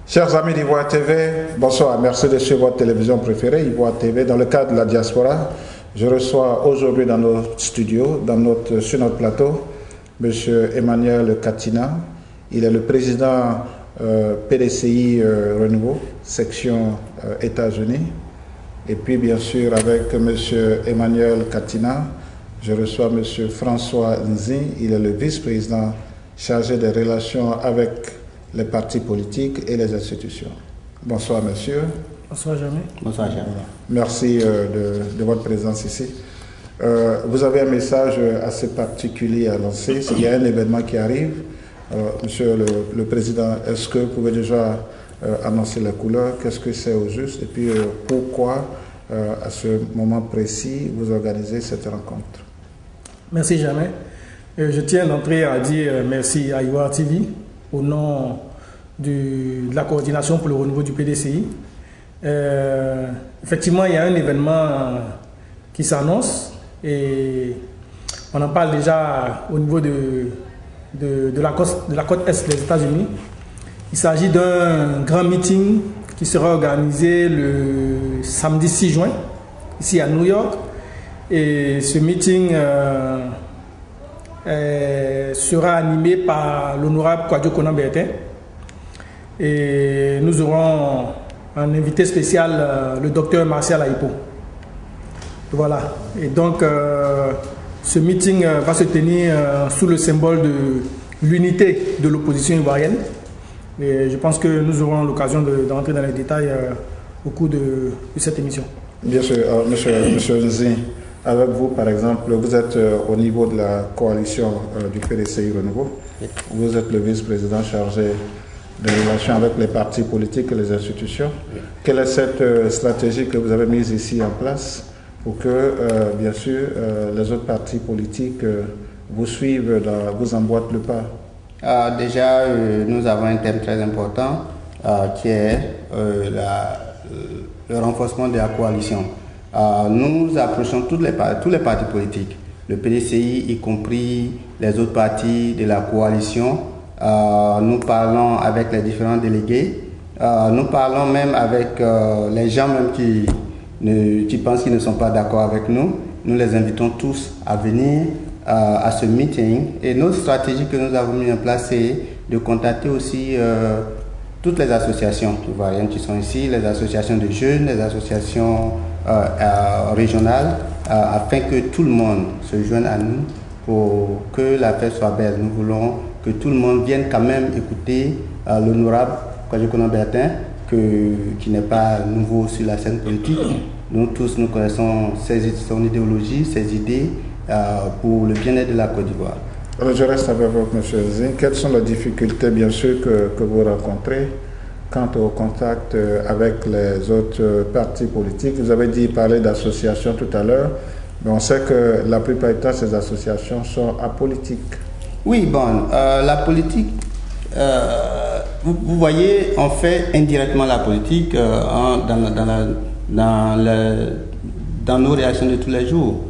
Chers amis d'Ivoire TV, bonsoir, merci de suivre votre télévision préférée, Ivoire TV. Dans le cadre de la diaspora, je reçois aujourd'hui dans notre studio, sur notre plateau, M. Emmanuel Katina. Il est le président PDCI Renouveau, section États-Unis. Et puis bien sûr avec M. Emmanuel Katina, je reçois M. François Nzi. Il est le vice-président chargé des relations avec les partis politiques et les institutions. Bonsoir, monsieur. Bonsoir, Jamais. Bonsoir, Jamais. Merci de votre présence ici. Vous avez un message assez particulier à lancer. Il y a un événement qui arrive. Monsieur le Président, est-ce que vous pouvez déjà annoncer la couleur? Qu'est-ce que c'est au juste? Et puis, pourquoi, à ce moment précis, vous organisez cette rencontre? Merci, Jamais. Je tiens d'entrée à dire merci à Ivoire TV au nom de la coordination pour le renouveau du PDCI. Effectivement, il y a un événement qui s'annonce et on en parle déjà au niveau de la côte Est des États-Unis. Il s'agit d'un grand meeting qui sera organisé le samedi 6 juin, ici à New York. Et ce meeting sera animé par l'honorable Kwadwo Konan-Bertin. Et nous aurons un invité spécial, le docteur Martial Ahipo. Voilà. Et donc, ce meeting va se tenir sous le symbole de l'unité de l'opposition ivoirienne. Et je pense que nous aurons l'occasion d'entrer dans les détails au cours de cette émission. Bien sûr, monsieur Nzi. Avec vous, par exemple, vous êtes au niveau de la coalition du PDCI Renouveau. Vous êtes le vice-président chargé des relations avec les partis politiques et les institutions. Quelle est cette stratégie que vous avez mise ici en place pour que, bien sûr, les autres partis politiques vous suivent, vous emboîtent le pas? Déjà, nous avons un thème très important qui est le renforcement de la coalition. Nous approchons tous les partis politiques, le PDCI y compris les autres partis de la coalition. Nous parlons avec les différents délégués, nous parlons même avec les gens même qui pensent qu'ils ne sont pas d'accord avec nous. Nous les invitons tous à venir à ce meeting. Et notre stratégie que nous avons mis en place, c'est de contacter aussi toutes les associations ivoiriennes qui sont ici, les associations de jeunes, les associations régionales, afin que tout le monde se joigne à nous pour que la fête soit belle. Nous voulons que tout le monde vienne quand même écouter l'honorable Kwadwo Konan-Bertin, qui n'est pas nouveau sur la scène politique. Nous tous, nous connaissons son idéologie, ses idées pour le bien-être de la Côte d'Ivoire. Alors, je reste avec vous, M. Nzi. Quelles sont les difficultés, bien sûr, que vous rencontrez quant au contact avec les autres partis politiques? Vous avez dit parler d'associations tout à l'heure, mais on sait que la plupart du temps, ces associations sont apolitiques. Oui, bon, la politique, vous voyez, on fait indirectement la politique dans nos réactions de tous les jours.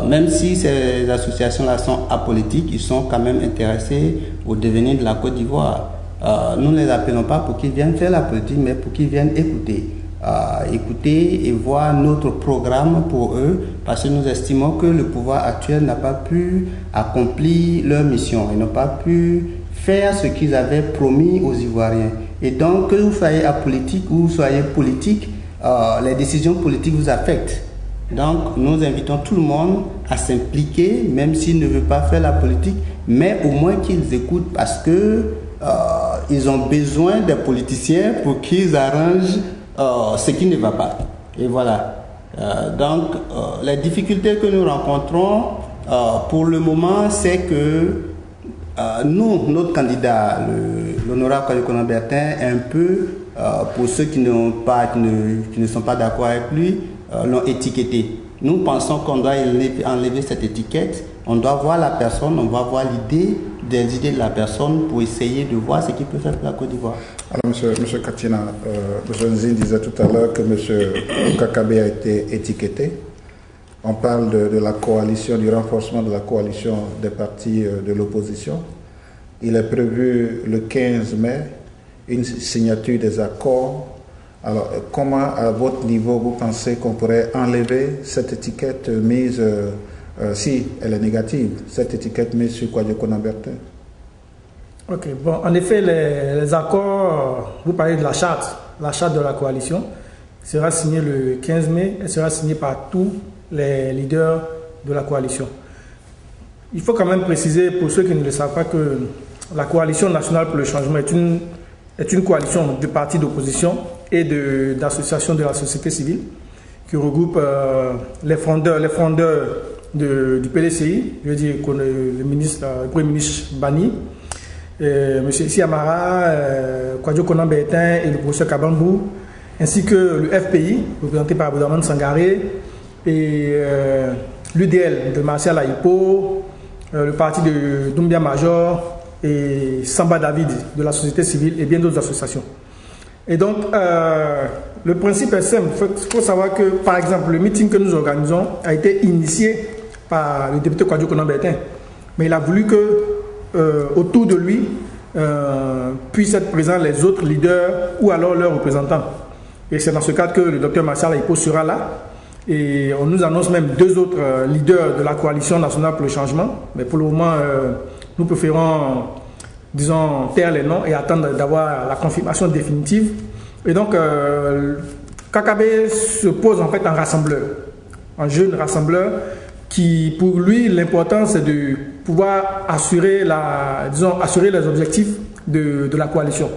Même si ces associations-là sont apolitiques, ils sont quand même intéressés au devenir de la Côte d'Ivoire. Nous ne les appelons pas pour qu'ils viennent faire la politique, mais pour qu'ils viennent écouter. Écouter et voir notre programme pour eux, parce que nous estimons que le pouvoir actuel n'a pas pu accomplir leur mission. Ils n'ont pas pu faire ce qu'ils avaient promis aux Ivoiriens. Et donc, que vous soyez apolitique ou vous soyez politique, les décisions politiques vous affectent. Donc, nous invitons tout le monde à s'impliquer, même s'ils ne veulent pas faire la politique, mais au moins qu'ils écoutent, parce que ils ont besoin des politiciens pour qu'ils arrangent ce qui ne va pas. Et voilà. Donc, les difficultés que nous rencontrons pour le moment, c'est que notre candidat, l'honorable Kwadwo Konan-Bertin, un peu, pour ceux qui ne sont pas d'accord avec lui, l'ont étiqueté. Nous pensons qu'on doit enlever cette étiquette. On doit voir la personne, on va voir des idées de la personne pour essayer de voir ce qu'il peut faire pour la Côte d'Ivoire. Alors, monsieur Katina, M. Nzi disait tout à l'heure que M. Kakabe a été étiqueté. On parle de la coalition, du renforcement de la coalition des partis de l'opposition. Il est prévu le 15 mai une signature des accords. Alors, comment, à votre niveau, vous pensez qu'on pourrait enlever cette étiquette mise, si elle est négative, cette étiquette mise sur Kwadwo Konabertin? Ok, bon, en effet, les accords, vous parlez de la charte de la coalition, sera signée le 15 mai, elle sera signée par tous les leaders de la coalition. Il faut quand même préciser, pour ceux qui ne le savent pas, que la coalition nationale pour le changement est une coalition de partis d'opposition et d'associations de la société civile qui regroupe les frondeurs du PDCI, je veux dire le Premier ministre Bani, M. Issi Amara, Kwadwo Konabertin et le professeur Kabambou, ainsi que le FPI, représenté par Abdourahmane Sangaré, et l'UDL de Martial Ahipo, le parti de Doumbia Major et Samba David de la société civile et bien d'autres associations. Et donc, le principe est simple. Il faut savoir que, par exemple, le meeting que nous organisons a été initié par le député Kwadwo Konabertin. Mais il a voulu que, autour de lui, puissent être présents les autres leaders ou alors leurs représentants. Et c'est dans ce cadre que le docteur Martial Ahipo sera là. Et on nous annonce même 2 autres leaders de la coalition nationale pour le changement. Mais pour le moment, nous préférons, disons, taire les noms et attendre d'avoir la confirmation définitive. Et donc, Kakabe se pose en fait en rassembleur, en jeune rassembleur, qui pour lui, l'important c'est de pouvoir assurer les objectifs de la coalition,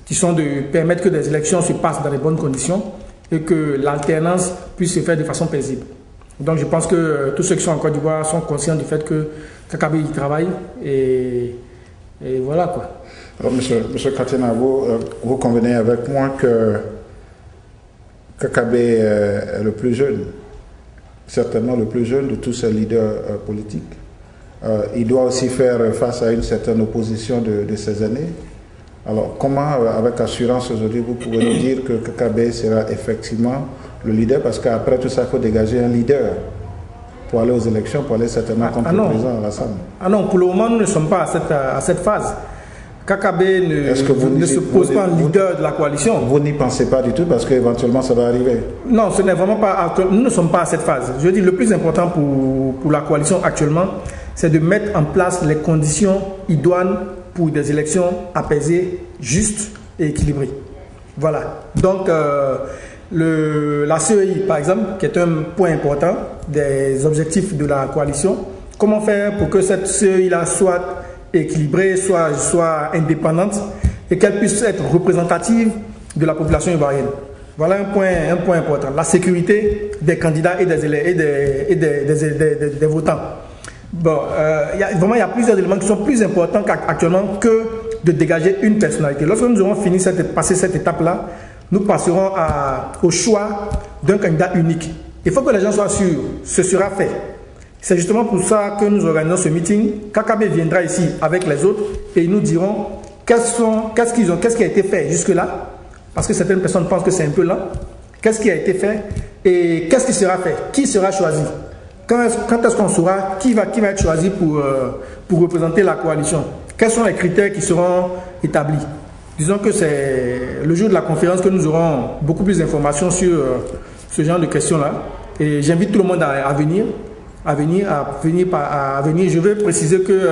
qui sont de permettre que des élections se passent dans les bonnes conditions et que l'alternance puisse se faire de façon paisible. Donc je pense que tous ceux qui sont en Côte d'Ivoire sont conscients du fait que Kakabe y travaille et voilà quoi. Alors monsieur Katina, vous convenez avec moi que Kakabe est le plus jeune, certainement le plus jeune de tous ces leaders politiques. Il doit aussi faire face à une certaine opposition de ces années. Alors, comment, avec assurance aujourd'hui, vous pouvez nous dire que Kakabe sera effectivement le leader? Parce qu'après tout ça, il faut dégager un leader pour aller aux élections, pour aller certainement contre le président Alassane. Ah non, pour le moment, nous ne sommes pas à cette phase. Kakabe ne se pose pas en leader de la coalition. Vous n'y pensez pas du tout parce qu'éventuellement ça va arriver? Non, ce n'est vraiment pas. Nous ne sommes pas à cette phase. Je veux dire, le plus important pour la coalition actuellement, c'est de mettre en place les conditions idoines pour des élections apaisées, justes et équilibrées. Voilà. Donc, la CEI, par exemple, qui est un point important des objectifs de la coalition, comment faire pour que cette CEI-là soit équilibrée, soit indépendante et qu'elle puisse être représentative de la population ivoirienne. Voilà un point important. La sécurité des candidats et des votants. Bon, il y a plusieurs éléments qui sont plus importants actuellement que de dégager une personnalité. Lorsque nous aurons fini passer cette étape-là, nous passerons au choix d'un candidat unique. Il faut que les gens soient sûrs, ce sera fait. C'est justement pour ça que nous organisons ce meeting. Kakabe viendra ici avec les autres et ils nous diront qu'est-ce qui a été fait jusque-là, parce que certaines personnes pensent que c'est un peu lent. Qu'est-ce qui a été fait et qu'est-ce qui sera fait? Qui sera choisi? Quand est-ce qu'on saura qui va être choisi pour représenter la coalition? Quels sont les critères qui seront établis? Disons que c'est le jour de la conférence que nous aurons beaucoup plus d'informations sur ce genre de questions-là. Et j'invite tout le monde à venir. Je veux préciser que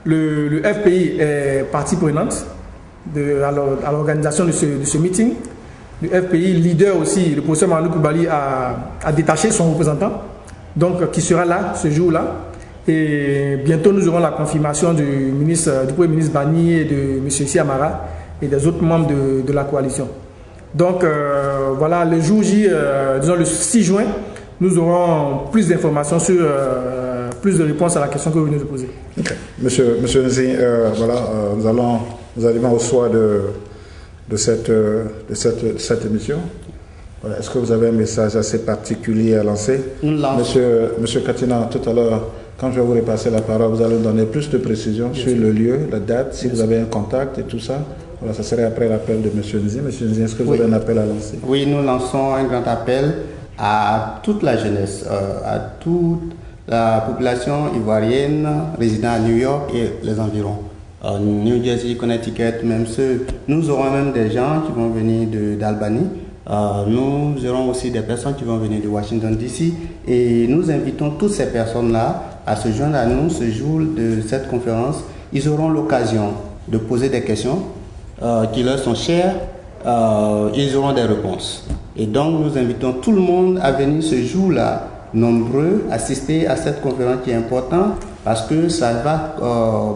le FPI est partie prenante à l'organisation de ce meeting. Le FPI, leader aussi, le professeur Manou Koubali a détaché son représentant, donc qui sera là ce jour-là. Et bientôt nous aurons la confirmation du Premier ministre Bani et de M. Issi Amara et des autres membres de la coalition. Donc voilà, le jour J, disons le 6 juin, nous aurons plus d'informations sur plus de réponses à la question que vous venez de poser. Okay. Monsieur Nzi, voilà, nous arrivons au soir de cette émission. Voilà. Est-ce que vous avez un message assez particulier à lancer? Monsieur Katina, tout à l'heure, quand je vais vous repasser la parole, vous allez nous donner plus de précisions sur le lieu, la date, si vous avez un contact et tout ça. Voilà, ça serait après l'appel de Monsieur Nzi. Monsieur Nzi, est-ce que vous avez un appel à lancer? Oui, nous lançons un grand appel à toute la jeunesse, à toute la population ivoirienne résidant à New York et les environs. New Jersey, Connecticut, même ceux. Nous aurons même des gens qui vont venir d'Albany. Nous aurons aussi des personnes qui vont venir de Washington DC. Et nous invitons toutes ces personnes-là à se joindre à nous ce jour de cette conférence. Ils auront l'occasion de poser des questions qui leur sont chères. Ils auront des réponses. Et donc nous invitons tout le monde à venir ce jour-là, nombreux, assister à cette conférence qui est importante parce que ça va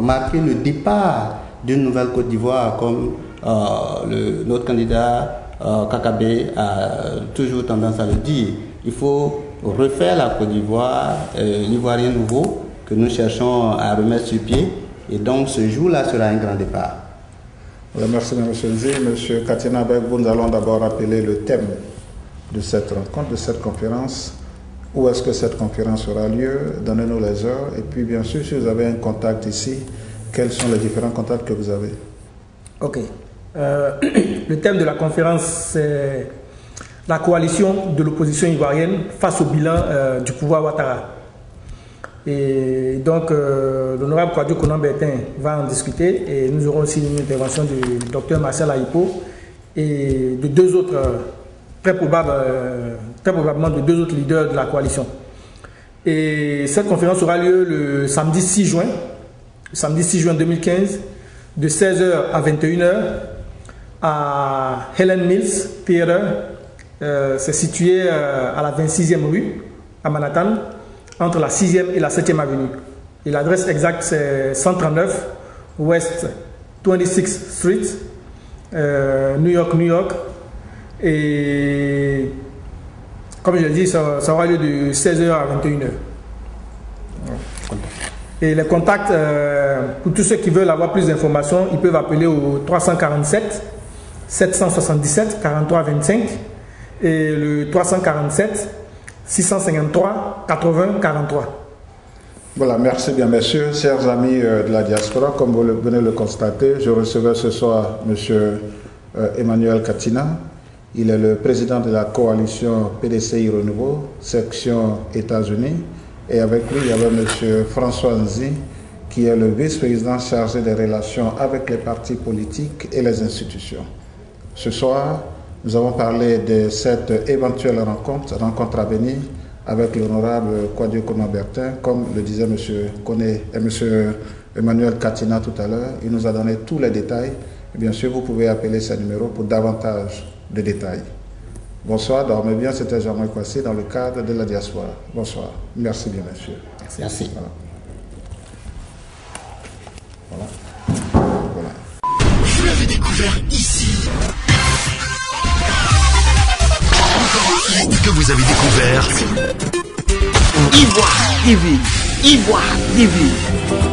marquer le départ d'une nouvelle Côte d'Ivoire comme notre candidat Kakabe a toujours tendance à le dire. Il faut refaire la Côte d'Ivoire, l'Ivoirien nouveau que nous cherchons à remettre sur pied. Et donc ce jour-là sera un grand départ. Merci M. Nzi. M. Katina Bek, nous allons d'abord rappeler le thème de cette rencontre, de cette conférence. Où est-ce que cette conférence aura lieu? Donnez-nous les heures. Et puis, bien sûr, si vous avez un contact ici, quels sont les différents contacts que vous avez? Ok. Le thème de la conférence, c'est la coalition de l'opposition ivoirienne face au bilan du pouvoir Ouattara. Et donc, l'honorable Kouadio Konan Bertin va en discuter et nous aurons aussi une intervention du Dr Marcel Aïpo et de deux autres, très probablement de deux autres leaders de la coalition. Et cette conférence aura lieu le samedi 6 juin 2015, de 16h à 21h à Helen Mills Theater. C'est situé à la 26e rue, à Manhattan, entre la 6e et la 7e avenue. Et l'adresse exacte, c'est 139 West 26th Street, New York, New York. Et comme je l'ai dit, ça aura lieu de 16h à 21h. Et les contacts, pour tous ceux qui veulent avoir plus d'informations, ils peuvent appeler au 347 777 43 25 et le 347 653 80 43. Voilà, merci bien messieurs, chers amis de la diaspora. Comme vous venez de le constater, je recevais ce soir M. Emmanuel Katina. Il est le président de la coalition PDCI Renouveau, section États-Unis. Et avec lui, il y avait M. François Nzi, qui est le vice-président chargé des relations avec les partis politiques et les institutions. Ce soir, nous avons parlé de cette éventuelle rencontre à venir avec l'honorable Kouadio Konan Bertin, comme le disait M. Emmanuel Katina tout à l'heure. Il nous a donné tous les détails. Et bien sûr, vous pouvez appeler ce numéro pour davantage de détails. Bonsoir, dormez bien, c'était Jean-Marc Kwasi dans le cadre de la diaspora. Bonsoir. Merci bien, monsieur. Merci. Voilà. Vous l'avez découvert ici. Encore un hit que vous avez découvert. Ivoire TV. Ivoire TV.